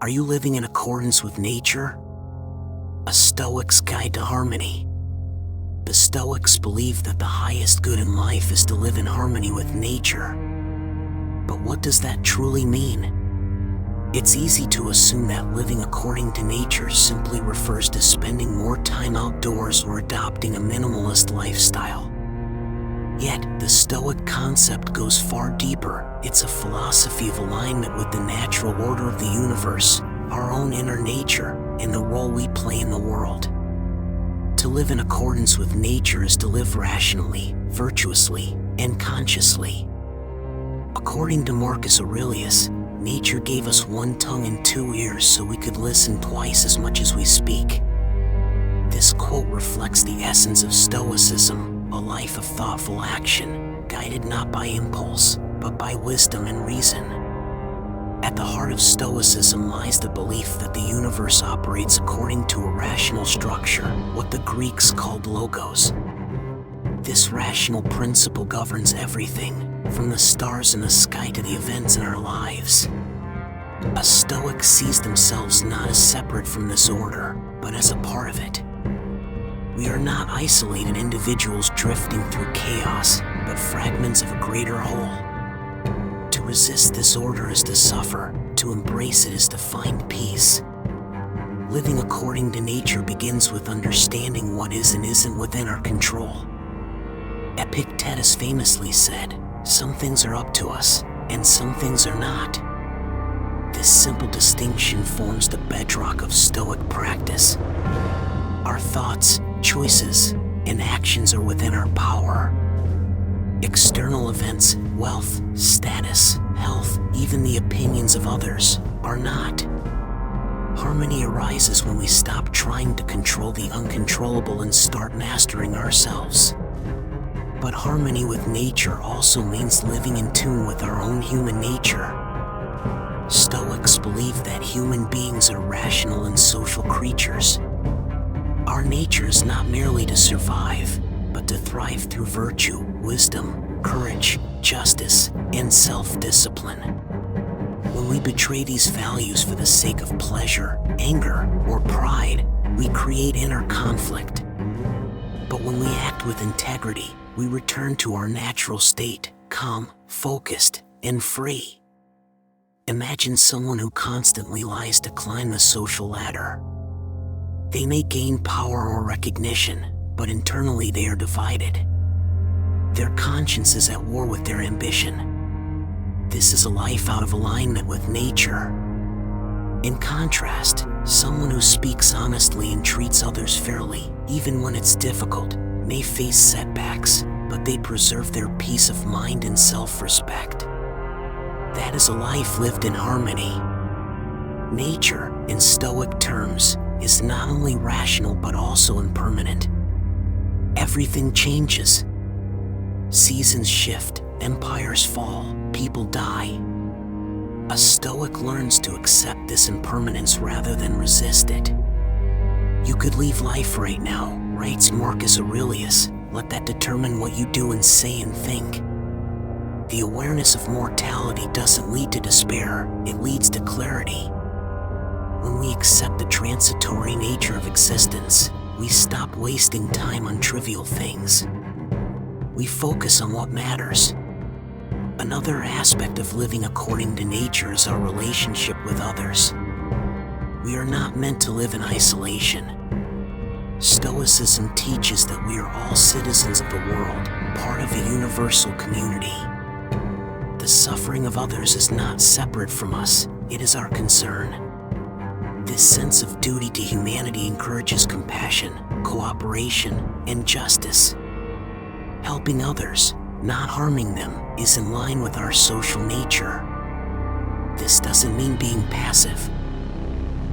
Are you living in accordance with nature? A Stoic's Guide to Harmony. The Stoics believe that the highest good in life is to live in harmony with nature. But what does that truly mean? It's easy to assume that living according to nature simply refers to spending more time outdoors or adopting a minimalist lifestyle. Yet, the Stoic concept goes far deeper. It's a philosophy of alignment with the natural order of the universe, our own inner nature, and the role we play in the world. To live in accordance with nature is to live rationally, virtuously, and consciously. According to Marcus Aurelius, nature gave us one tongue and two ears so we could listen twice as much as we speak. This quote reflects the essence of Stoicism, a life of thoughtful action, guided not by impulse, but by wisdom and reason. At the heart of Stoicism lies the belief that the universe operates according to a rational structure, what the Greeks called logos. This rational principle governs everything, from the stars in the sky to the events in our lives. A Stoic sees themselves not as separate from this order, but as a part of it. We are not isolated individuals drifting through chaos, but fragments of a greater whole. To resist this order is to suffer, to embrace it is to find peace. Living according to nature begins with understanding what is and isn't within our control. Epictetus famously said, "Some things are up to us, and some things are not." This simple distinction forms the bedrock of Stoic practice. Our thoughts, choices, and actions are within our power. External events, wealth, status, health, even the opinions of others, are not. Harmony arises when we stop trying to control the uncontrollable and start mastering ourselves. But harmony with nature also means living in tune with our own human nature. Stoics believe that human beings are rational and social creatures. Our nature is not merely to survive, but to thrive through virtue, wisdom, courage, justice, and self-discipline. When we betray these values for the sake of pleasure, anger, or pride, we create inner conflict. But when we act with integrity, we return to our natural state, calm, focused, and free. Imagine someone who constantly lies to climb the social ladder. They may gain power or recognition, but internally they are divided. Their conscience is at war with their ambition. This is a life out of alignment with nature. In contrast, someone who speaks honestly and treats others fairly, even when it's difficult, may face setbacks, but they preserve their peace of mind and self-respect. That is a life lived in harmony. Nature, in Stoic terms, is not only rational but also impermanent. Everything changes. Seasons shift, empires fall, people die. A Stoic learns to accept this impermanence rather than resist it. You could leave life right now, writes Marcus Aurelius. Let that determine what you do and say and think. The awareness of mortality doesn't lead to despair, it leads to clarity. When we accept the transitory nature of existence, we stop wasting time on trivial things. We focus on what matters. Another aspect of living according to nature is our relationship with others. We are not meant to live in isolation. Stoicism teaches that we are all citizens of the world, part of a universal community. The suffering of others is not separate from us, it is our concern. This sense of duty to humanity encourages compassion, cooperation, and justice. Helping others, not harming them, is in line with our social nature. This doesn't mean being passive.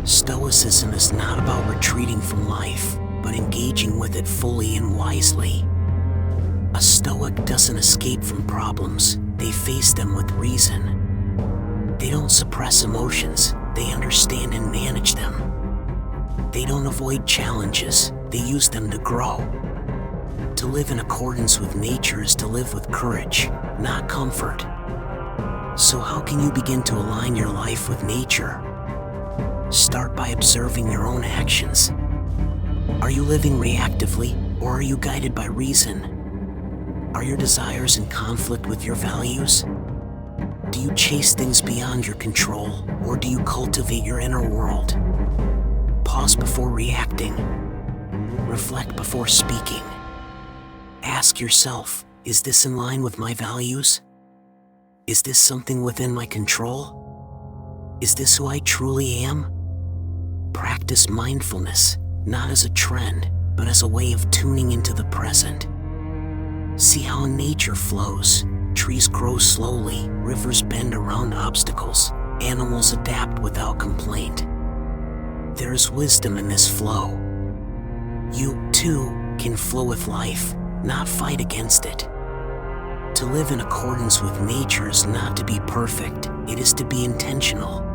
Stoicism is not about retreating from life, but engaging with it fully and wisely. A Stoic doesn't escape from problems, they face them with reason. They don't suppress emotions, they understand and manage them. They don't avoid challenges, they use them to grow. To live in accordance with nature is to live with courage, not comfort. So how can you begin to align your life with nature? Start by observing your own actions. Are you living reactively, or are you guided by reason? Are your desires in conflict with your values? Do you chase things beyond your control, or do you cultivate your inner world? Pause before reacting. Reflect before speaking. Ask yourself, is this in line with my values? Is this something within my control? Is this who I truly am? Practice mindfulness, not as a trend, but as a way of tuning into the present. See how nature flows. Trees grow slowly, rivers bend around obstacles, animals adapt without complaint. There is wisdom in this flow. You, too, can flow with life, not fight against it. To live in accordance with nature is not to be perfect, it is to be intentional.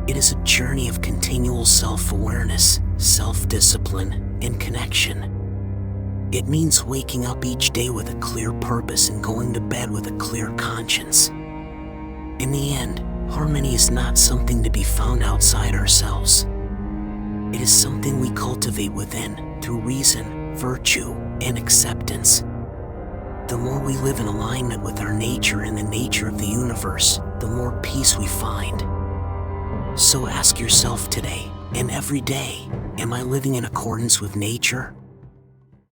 It is a journey of continual self-awareness, self-discipline, and connection. It means waking up each day with a clear purpose and going to bed with a clear conscience. In the end, harmony is not something to be found outside ourselves. It is something we cultivate within through reason, virtue, and acceptance. The more we live in alignment with our nature and the nature of the universe, the more peace we find. So ask yourself today, and every day, am I living in accordance with nature?